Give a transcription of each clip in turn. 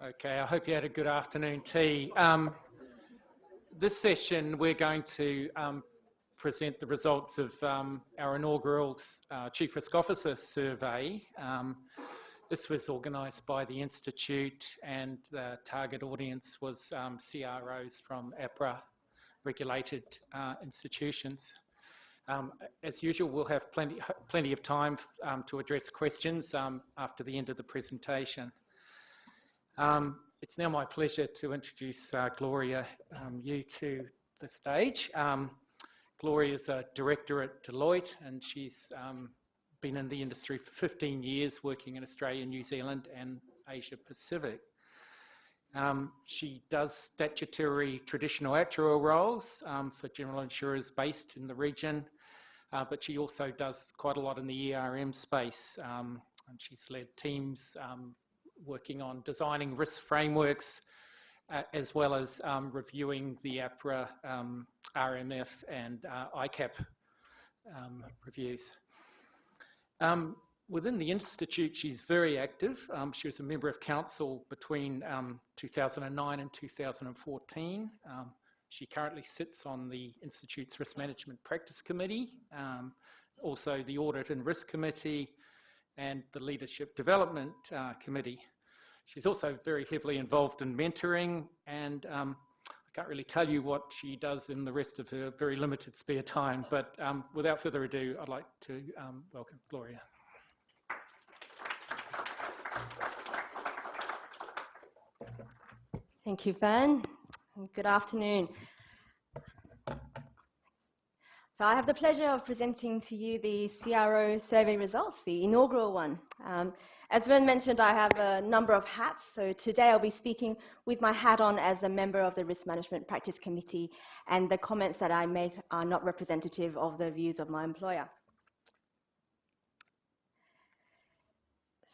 Okay, I hope you had a good afternoon tea. This session we're going to present the results of our inaugural Chief Risk Officer survey. This was organised by the Institute and the target audience was CROs from APRA regulated institutions. As usual, we'll have plenty of time to address questions after the end of the presentation. It's now my pleasure to introduce Gloria Yu to the stage. Gloria is a director at Deloitte and she's been in the industry for 15 years working in Australia, New Zealand and Asia Pacific. She does statutory traditional actuarial roles for general insurers based in the region, but she also does quite a lot in the ERM space and she's led teams working on designing risk frameworks as well as reviewing the APRA, RMF and ICAP reviews. Within the Institute, she's very active. She was a member of council between 2009 and 2014. She currently sits on the Institute's Risk Management Practice Committee, also the Audit and Risk Committee, and the Leadership Development Committee. She's also very heavily involved in mentoring, and I can't really tell you what she does in the rest of her very limited spare time, but without further ado, I'd like to welcome Gloria. Thank you, Van. Good afternoon. So I have the pleasure of presenting to you the CRO survey results, the inaugural one. As Vern mentioned, I have a number of hats, so today I'll be speaking with my hat on as a member of the Risk Management Practice Committee, and the comments that I make are not representative of the views of my employer.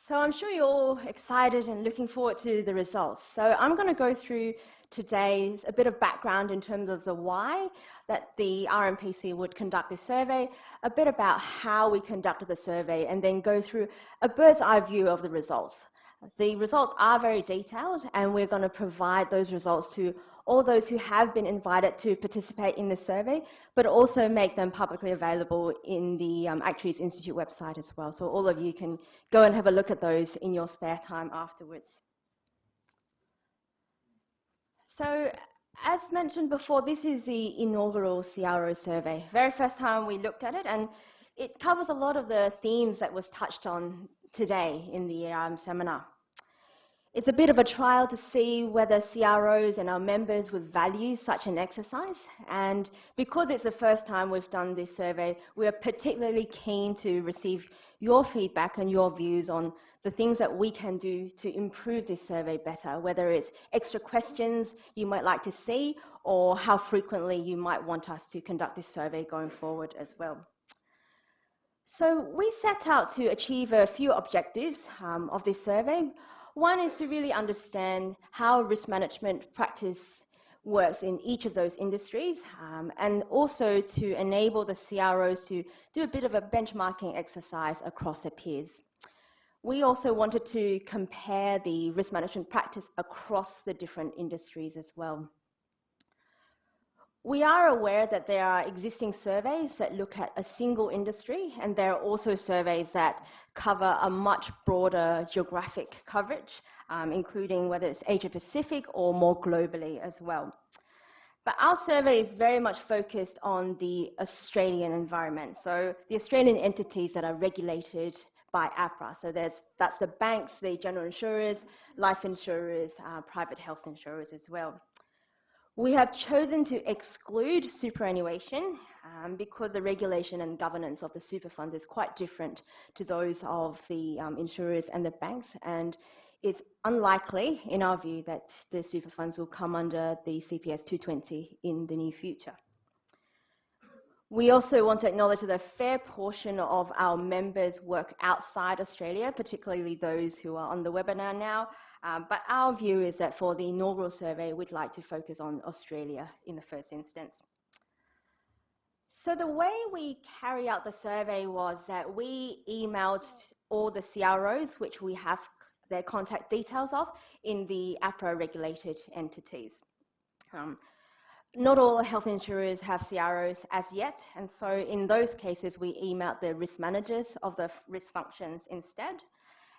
So I'm sure you're all excited and looking forward to the results. So I'm going to go through today a bit of background in terms of the why that the RMPC would conduct this survey, a bit about how we conducted the survey, and then go through a bird's eye view of the results. The results are very detailed, and we're going to provide those results to all those who have been invited to participate in the survey, but also make them publicly available in the Actuaries Institute website as well. So all of you can go and have a look at those in your spare time afterwards. So, as mentioned before, this is the inaugural CRO survey. Very first time we looked at it, and it covers a lot of the themes that was touched on today in the ERM seminar. It's a bit of a trial to see whether CROs and our members would value such an exercise, and because it's the first time we've done this survey, we are particularly keen to receive your feedback and your views on the things that we can do to improve this survey better, whether it's extra questions you might like to see or how frequently you might want us to conduct this survey going forward as well. So we set out to achieve a few objectives of this survey. One is to really understand how risk management practice works in each of those industries, and also to enable the CROs to do a bit of a benchmarking exercise across their peers. We also wanted to compare the risk management practice across the different industries as well. We are aware that there are existing surveys that look at a single industry, and there are also surveys that cover a much broader geographic coverage, including whether it's Asia Pacific or more globally as well. But our survey is very much focused on the Australian environment, so the Australian entities that are regulated by APRA. So that's the banks, the general insurers, life insurers, private health insurers as well. We have chosen to exclude superannuation because the regulation and governance of the super funds is quite different to those of the insurers and the banks, and it's unlikely, in our view, that the super funds will come under the CPS 220 in the near future. We also want to acknowledge that a fair portion of our members work outside Australia, particularly those who are on the webinar now. But our view is that for the inaugural survey, we'd like to focus on Australia in the first instance. So the way we carry out the survey was that we emailed all the CROs, which we have their contact details of in the APRA-regulated entities. Not all health insurers have CROs as yet, and so in those cases we email the risk managers of the risk functions instead.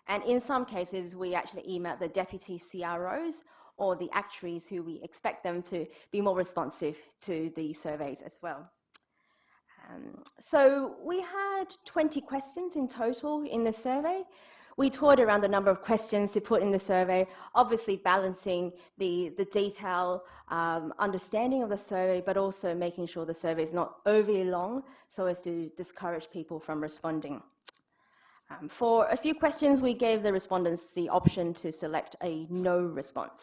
And in some cases we actually email the deputy CROs or the actuaries, who we expect them to be more responsive to the surveys as well. So we had 20 questions in total in the survey. We toyed around the number of questions to put in the survey, obviously balancing the detail, understanding of the survey, but also making sure the survey is not overly long so as to discourage people from responding. For a few questions, we gave the respondents the option to select a no response.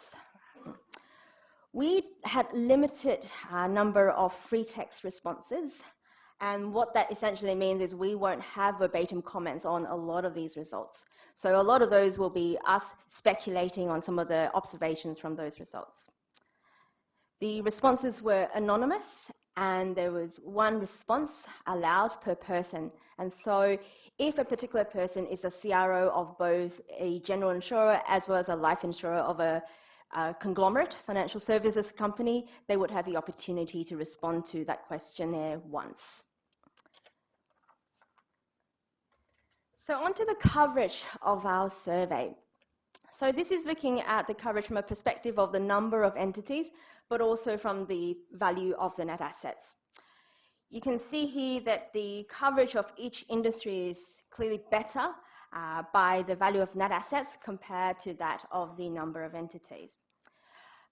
We had limited number of free text responses, and what that essentially means is we won't have verbatim comments on a lot of these results. So a lot of those will be us speculating on some of the observations from those results. The responses were anonymous, and there was one response allowed per person. And so if a particular person is a CRO of both a general insurer as well as a life insurer of a conglomerate financial services company, they would have the opportunity to respond to that questionnaire once. So on to the coverage of our survey. So this is looking at the coverage from a perspective of the number of entities, but also from the value of the net assets. You can see here that the coverage of each industry is clearly better by the value of net assets compared to that of the number of entities.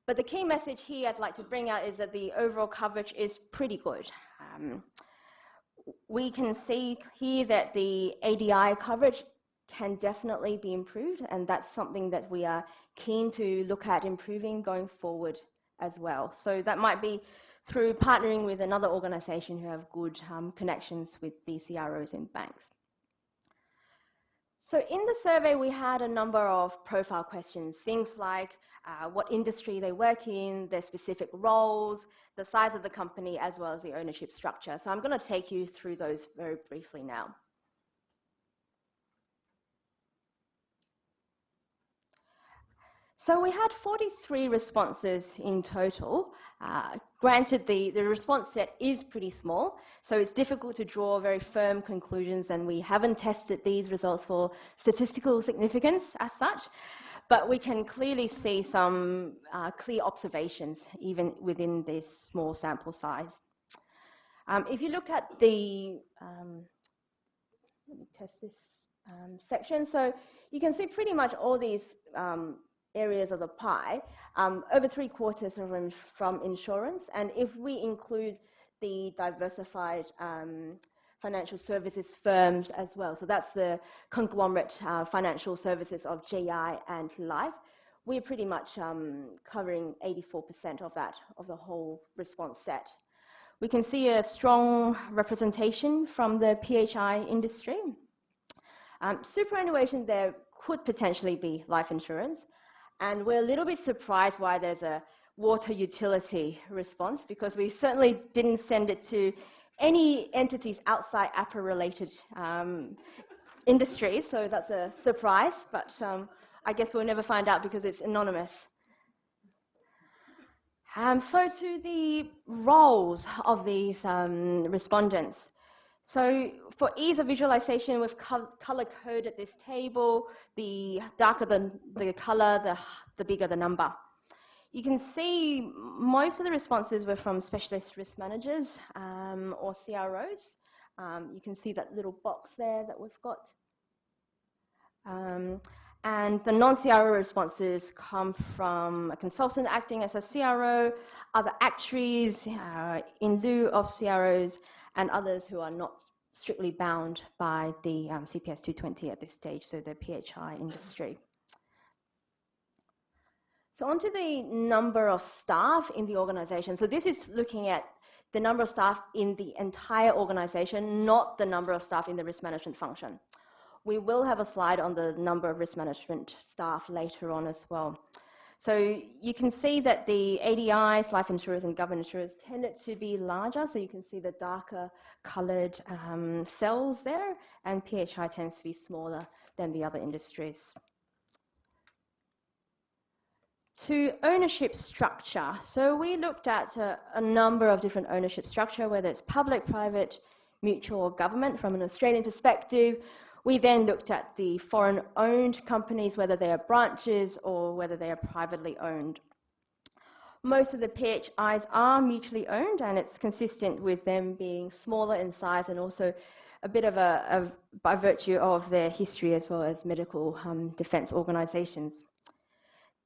But the key message here I'd like to bring out is that the overall coverage is pretty good. We can see here that the ADI coverage can definitely be improved, and that's something that we are keen to look at improving going forward as well. So that might be through partnering with another organisation who have good connections with the CROs in banks. So in the survey we had a number of profile questions, things like what industry they work in, their specific roles, the size of the company, as well as the ownership structure. So I'm going to take you through those very briefly now. So we had 43 responses in total. Granted, the response set is pretty small, so it's difficult to draw very firm conclusions, and we haven't tested these results for statistical significance as such, but we can clearly see some clear observations even within this small sample size. If you look at the, let me test this section, so you can see pretty much all these areas of the pie, over 3/4 are from insurance, and if we include the diversified financial services firms as well, so that's the conglomerate financial services of GI and Life, we're pretty much covering 84% of that, of the whole response set. We can see a strong representation from the PHI industry. Superannuation there could potentially be life insurance, and we're a little bit surprised why there's a water utility response, because we certainly didn't send it to any entities outside APRA-related industries, so that's a surprise, but I guess we'll never find out because it's anonymous. So to the roles of these respondents. So for ease of visualization, we've color-coded this table. The darker the color, the bigger the number. You can see most of the responses were from specialist risk managers or CROs. You can see that little box there that we've got. And the non-CRO responses come from a consultant acting as a CRO, other actuaries in lieu of CROs, and others who are not strictly bound by the CPS 220 at this stage, so the PHI industry. So on to the number of staff in the organisation. So this is looking at the number of staff in the entire organisation, not the number of staff in the risk management function. We will have a slide on the number of risk management staff later on as well. So you can see that the ADIs, life insurers and government insurers, tended to be larger, so you can see the darker coloured cells there, and PHI tends to be smaller than the other industries. To ownership structure. So we looked at a number of different ownership structure, whether it's public, private, mutual, or government from an Australian perspective. We then looked at the foreign-owned companies, whether they are branches or whether they are privately owned. Most of the PHIs are mutually owned, and it's consistent with them being smaller in size and also a bit of by virtue of their history as well as medical defence organisations.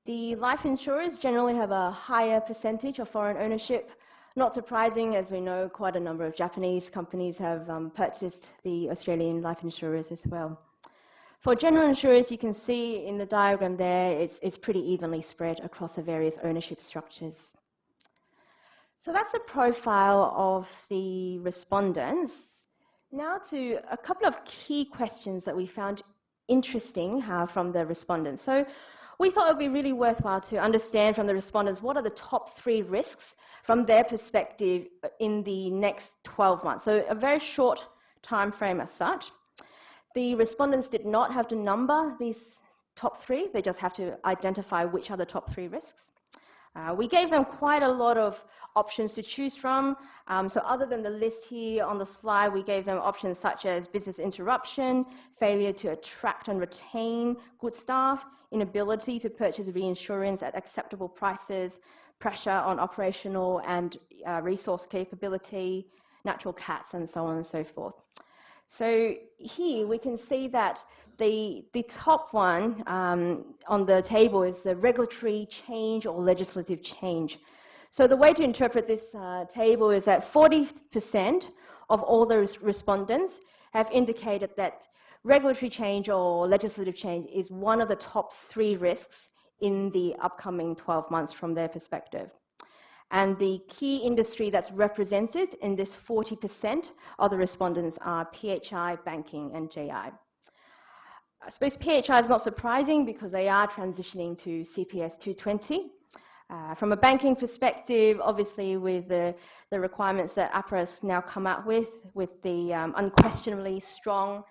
The life insurers generally have a higher percentage of foreign ownership. Not surprising, as we know, quite a number of Japanese companies have purchased the Australian life insurers as well. For general insurers, you can see in the diagram there, it's pretty evenly spread across the various ownership structures. So that's the profile of the respondents. Now to a couple of key questions that we found interesting from the respondents. So we thought it would be really worthwhile to understand from the respondents what are the top 3 risks from their perspective in the next 12 months. So a very short time frame as such. The respondents did not have to number these top 3, they just have to identify which are the top 3 risks. We gave them quite a lot of options to choose from. So other than the list here on the slide, we gave them options such as business interruption, failure to attract and retain good staff, inability to purchase reinsurance at acceptable prices, pressure on operational and resource capability, natural cats, and so on and so forth. So here we can see that the top one on the table is the regulatory change or legislative change. So the way to interpret this table is that 40% of all those respondents have indicated that regulatory change or legislative change is one of the top 3 risks in the upcoming 12 months from their perspective. And the key industry that's represented in this 40% of the respondents are PHI, banking, and GI. I suppose PHI is not surprising because they are transitioning to CPS 220. From a banking perspective, obviously with the requirements that APRA has now come out with the unquestionably strong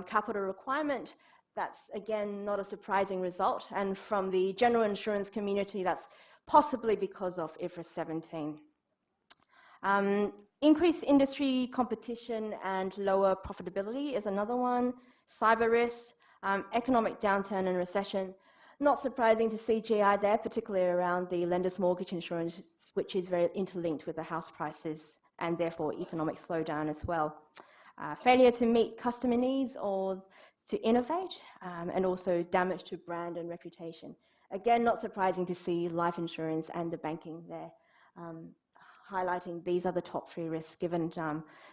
capital requirement, that's again not a surprising result. And from the general insurance community, that's possibly because of IFRS 17. Increased industry competition and lower profitability is another one. Cyber risk, economic downturn and recession. Not surprising to see GI there, particularly around the lender's mortgage insurance, which is very interlinked with the house prices and therefore economic slowdown as well. Failure to meet customer needs or to innovate, and also damage to brand and reputation. Again, not surprising to see life insurance and the banking there, highlighting these are the top 3 risks given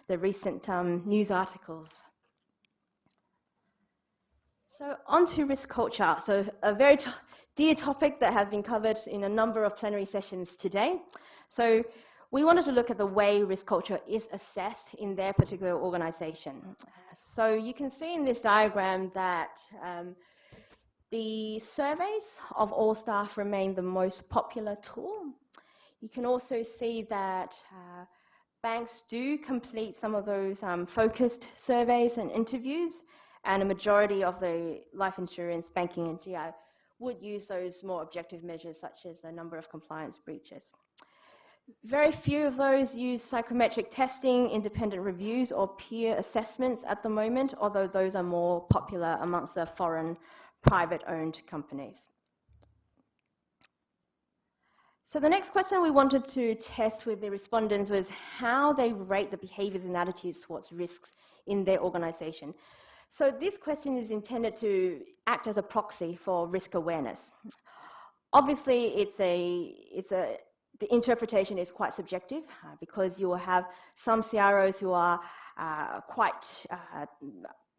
the recent news articles. So on to risk culture. So a very dear topic that has been covered in a number of plenary sessions today. So we wanted to look at the way risk culture is assessed in their particular organisation. So you can see in this diagram that the surveys of all staff remain the most popular tool. You can also see that banks do complete some of those focused surveys and interviews, and a majority of the life insurance, banking and GI would use those more objective measures such as the number of compliance breaches. Very few of those use psychometric testing, independent reviews or peer assessments at the moment, although those are more popular amongst the foreign private-owned companies. So the next question we wanted to test with the respondents was how they rate the behaviours and attitudes towards risks in their organisation. So this question is intended to act as a proxy for risk awareness. Obviously, the interpretation is quite subjective because you will have some CROs who are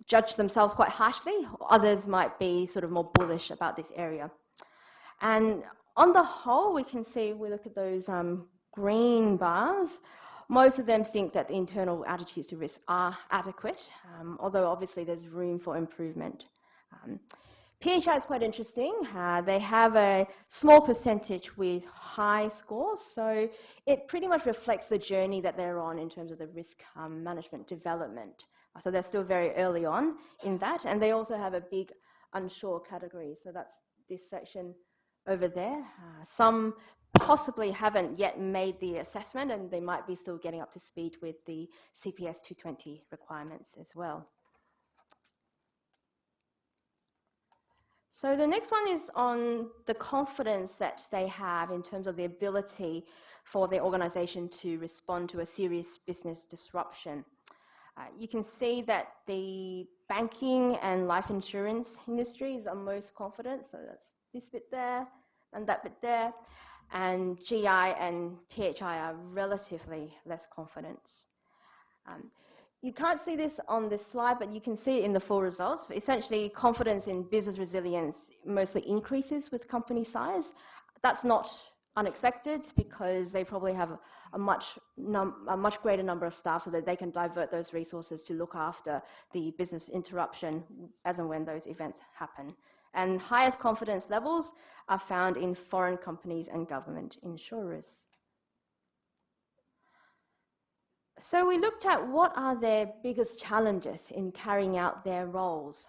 judge themselves quite harshly. Others might be sort of more bullish about this area. And on the whole, we can see, we look at those green bars, most of them think that the internal attitudes to risk are adequate, although obviously there's room for improvement. PHI is quite interesting. They have a small percentage with high scores, so it pretty much reflects the journey that they're on in terms of the risk management development. So they're still very early on in that, and they also have a big unsure category. So that's this section over there. Some possibly haven't yet made the assessment, and they might be still getting up to speed with the CPS 220 requirements as well. So the next one is on the confidence that they have in terms of the ability for their organisation to respond to a serious business disruption. You can see that the banking and life insurance industries are most confident, so that's this bit there and that bit there, and GI and PHI are relatively less confident. You can't see this on this slide, but you can see it in the full results. Essentially, confidence in business resilience mostly increases with company size. That's not unexpected because they probably have a much greater number of staff so that they can divert those resources to look after the business interruption as and when those events happen. And highest confidence levels are found in foreign companies and government insurers. So we looked at what are their biggest challenges in carrying out their roles.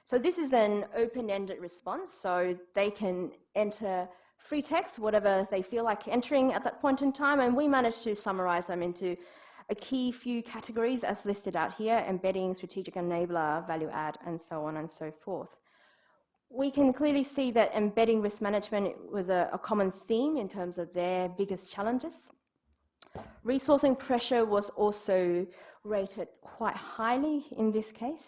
So this is an open-ended response, so they can enter free text, whatever they feel like entering at that point in time, and we managed to summarize them into a key few categories as listed out here: embedding, strategic enabler, value add, and so on and so forth. We can clearly see that embedding risk management was a common theme in terms of their biggest challenges. Resourcing pressure was also rated quite highly in this case.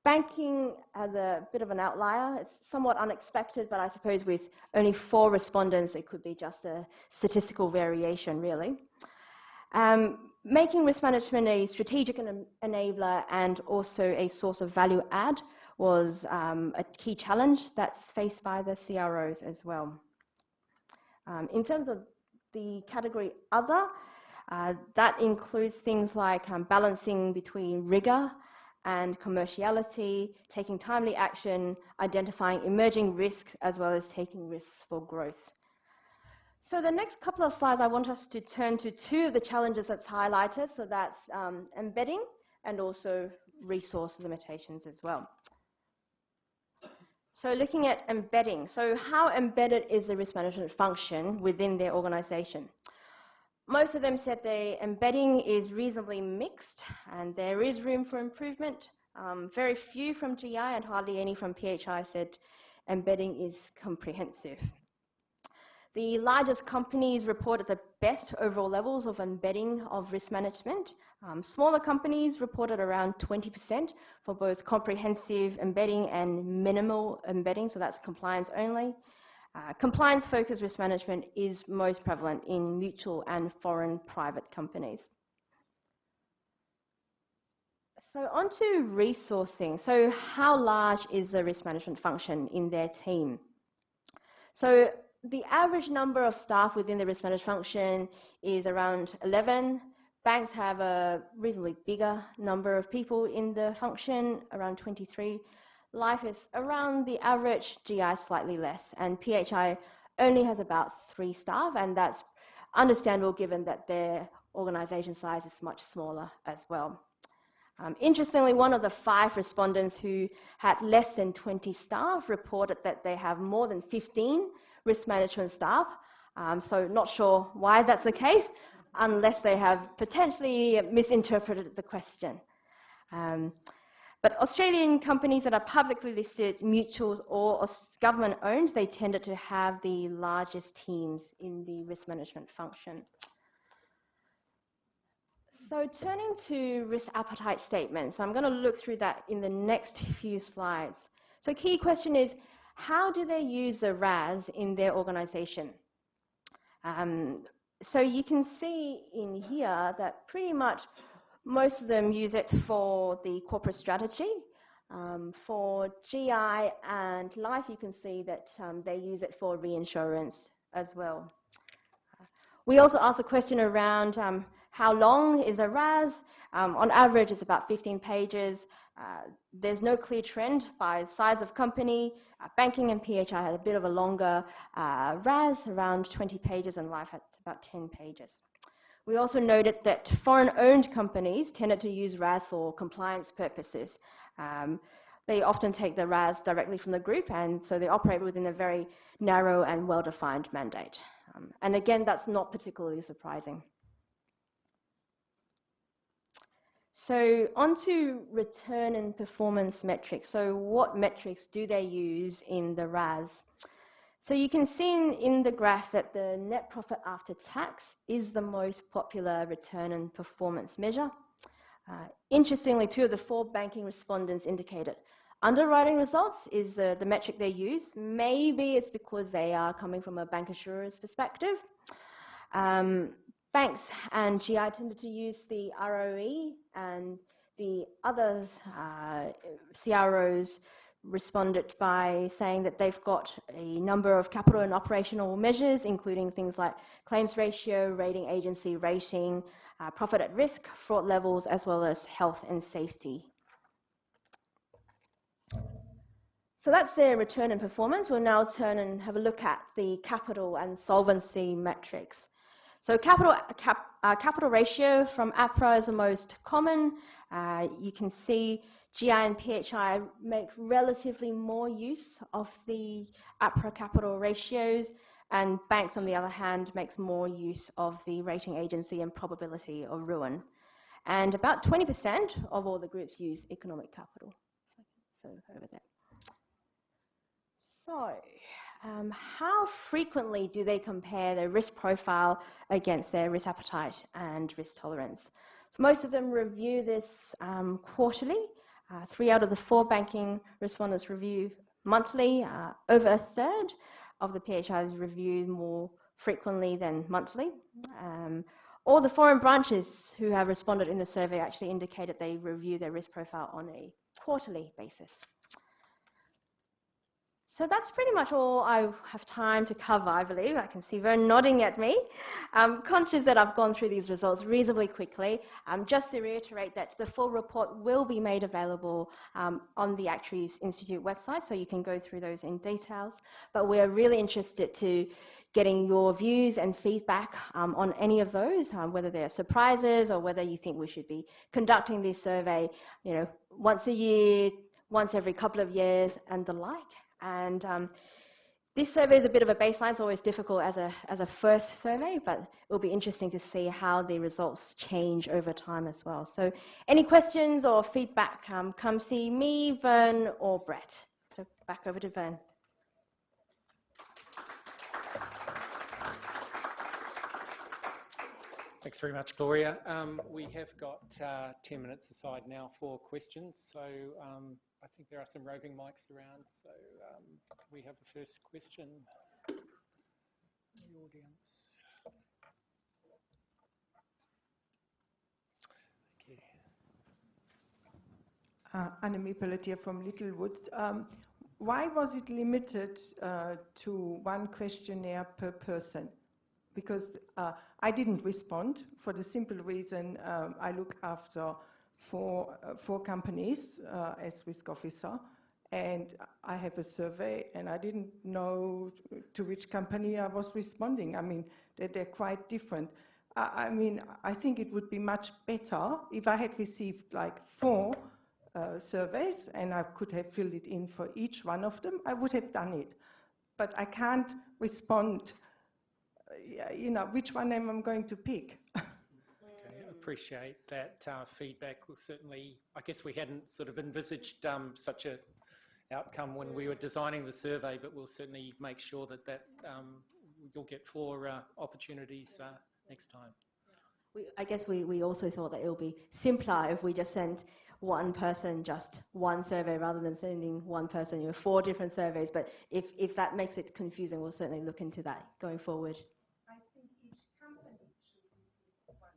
Banking as a bit of an outlier. It's somewhat unexpected, but I suppose with only 4 respondents, it could be just a statistical variation, really. Making risk management a strategic enabler and also a source of value add was a key challenge that's faced by the CROs as well. In terms of the category other, that includes things like balancing between rigor and commerciality, taking timely action, identifying emerging risks, as well as taking risks for growth. So the next couple of slides, I want us to turn to 2 of the challenges that's highlighted. So that's embedding and also resource limitations as well. So looking at embedding, so how embedded is the risk management function within their organisation? Most of them said the embedding is reasonably mixed and there is room for improvement. Very few from GI and hardly any from PHI said embedding is comprehensive. The largest companies reported the best overall levels of embedding of risk management. Smaller companies reported around 20% for both comprehensive embedding and minimal embedding, so that's compliance only. Compliance-focused risk management is most prevalent in mutual and foreign private companies. So on to resourcing. So how large is the risk management function in their team? So the average number of staff within the risk management function is around 11. Banks have a reasonably bigger number of people in the function, around 23. Life is around the average, GI slightly less, and PHI only has about 3 staff, and that's understandable given that their organisation size is much smaller as well. Interestingly, one of the 5 respondents who had less than 20 staff reported that they have more than 15 risk management staff, so not sure why that's the case, unless they have potentially misinterpreted the question. But Australian companies that are publicly listed, mutuals or government-owned, they tended to have the largest teams in the risk management function. So turning to risk appetite statements, I'm going to look through that in the next few slides. So key question is, how do they use the RAS in their organisation? So you can see in here that pretty much most of them use it for the corporate strategy. For GI and Life, you can see that they use it for reinsurance as well. We also asked a question around how long is a RAS. On average, it's about 15 pages. There's no clear trend by size of company. Banking and PHI had a bit of a longer RAS, around 20 pages, and Life had about 10 pages. We also noted that foreign-owned companies tended to use RAS for compliance purposes. They often take the RAS directly from the group, and so they operate within a very narrow and well-defined mandate. And again, that's not particularly surprising. So onto return and performance metrics. So what metrics do they use in the RAS? So you can see in the graph that the net profit after tax is the most popular return and performance measure. Interestingly, 2 of the 4 banking respondents indicated underwriting results is the metric they use. Maybe it's because they are coming from a bancassurer's perspective. Banks and GI tended to use the ROE, and the other CROs responded by saying that they've got a number of capital and operational measures, including things like claims ratio, rating agency rating, profit at risk, fraud levels, as well as health and safety. So that's their return and performance. We'll now turn and have a look at the capital and solvency metrics. So capital ratio from APRA is the most common. You can see GI and PHI make relatively more use of the APRA capital ratios, and banks, on the other hand, makes more use of the rating agency and probability of ruin. And about 20% of all the groups use economic capital. So over there. So, how frequently do they compare their risk profile against their risk appetite and risk tolerance? So most of them review this quarterly. 3 out of the 4 banking respondents review monthly. Over a third of the PHIs review more frequently than monthly. All the foreign branches who have responded in the survey actually indicated they review their risk profile on a quarterly basis. So that's pretty much all I have time to cover, I believe. I can see Vern nodding at me. I'm conscious that I've gone through these results reasonably quickly. Just to reiterate that the full report will be made available on the Actuaries Institute website, so you can go through those in details. But we're really interested to getting your views and feedback on any of those, whether they're surprises or whether you think we should be conducting this survey, once a year, once every couple of years, and the like. And this survey is a bit of a baseline. It's always difficult as a first survey, but it will be interesting to see how the results change over time as well. So any questions or feedback, come see me, Vern, or Brett. So back over to Vern. Thanks very much, Gloria. We have got 10 minutes aside now for questions. So I think there are some roving mics around. So we have the first question in the audience. Okay. Annemie Pelletier from Littlewood. Why was it limited to 1 questionnaire per person? Because I didn't respond for the simple reason I look after 4 companies as risk officer, and I have a survey, and I didn't know to which company I was responding. I mean, they're quite different. I mean, I think it would be much better if I had received like 4 surveys and I could have filled it in for each one of them. I would have done it, but I can't respond. Which one am I going to pick? Okay, I appreciate that feedback. We'll certainly, I guess we hadn't sort of envisaged such a outcome when we were designing the survey, but we'll certainly make sure that you'll get 4 opportunities next time. I guess we also thought that it would be simpler if we just sent one person just 1 survey rather than sending 1 person 4 different surveys. But if that makes it confusing, we'll certainly look into that going forward. I think each company should receive 1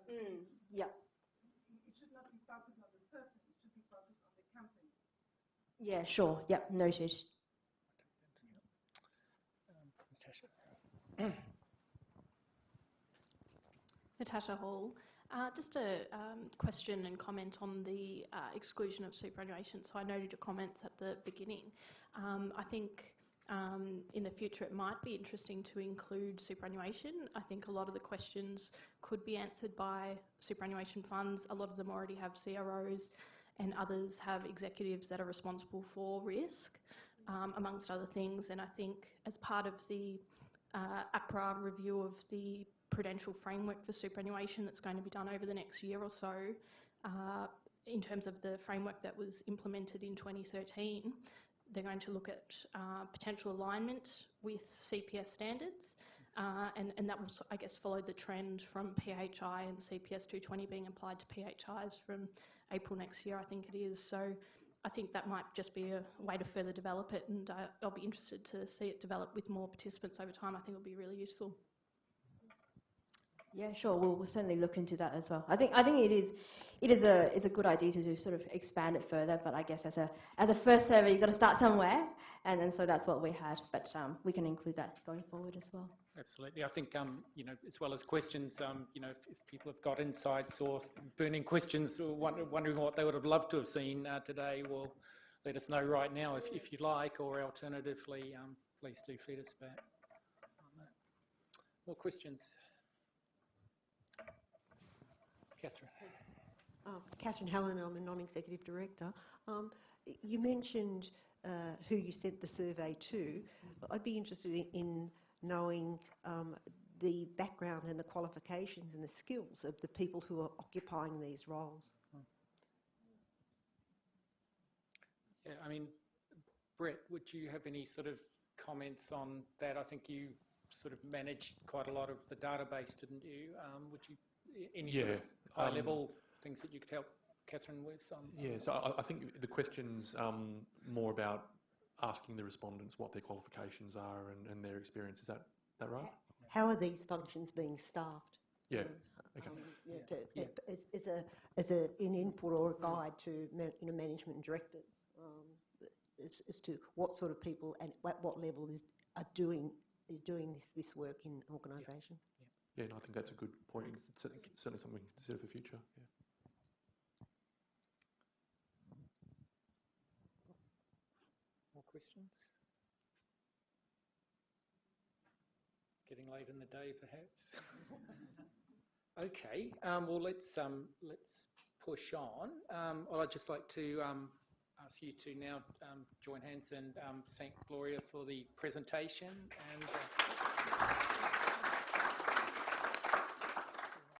survey. Yeah. It should not be focused on the person, it should be focused on the company. Yeah, sure. Yep, noted. Natasha Hall. Just a question and comment on the exclusion of superannuation. So I noted your comments at the beginning. I think in the future it might be interesting to include superannuation. I think a lot of the questions could be answered by superannuation funds. A lot of them already have CROs and others have executives that are responsible for risk, amongst other things. And I think as part of the APRA review of the prudential framework for superannuation that's going to be done over the next year or so, in terms of the framework that was implemented in 2013, they're going to look at potential alignment with CPS standards, and that will, I guess, follow the trend from PHI and CPS 220 being applied to PHIs from April next year, I think it is. So I think that might just be a way to further develop it, and I'll be interested to see it develop with more participants over time. I think it'll be really useful. Yeah, sure. We'll certainly look into that as well. I think it is a good idea to sort of expand it further. But I guess as a first survey, you've got to start somewhere, and so that's what we had. But we can include that going forward as well. Absolutely. I think you know, as well as questions, you know, if people have got insights or burning questions, or wondering what they would have loved to have seen today, well, let us know right now if you like, or alternatively, please do feed us back on that. More questions. Catherine. Catherine Helen, I'm a non-executive director. You mentioned who you sent the survey to. I'd be interested in knowing the background and the qualifications and the skills of the people who are occupying these roles. Yeah, I mean, Brett, would you have any sort of comments on that? I think you sort of managed quite a lot of the database, didn't you? Would you, any sort of high-level things that you could help Catherine with? Yeah, so I think the question's more about asking the respondents what their qualifications are and their experience. Is that right? How are these functions being staffed? Yeah. As an input or a guide to management and directors, as to what sort of people and at what level are doing this work in organisations. Yeah, no, I think that's a good point. It's certainly something we can consider for future. Yeah. More questions? Getting late in the day, perhaps. Okay. Well, let's push on. Well, I'd just like to ask you to now join hands and thank Gloria for the presentation. And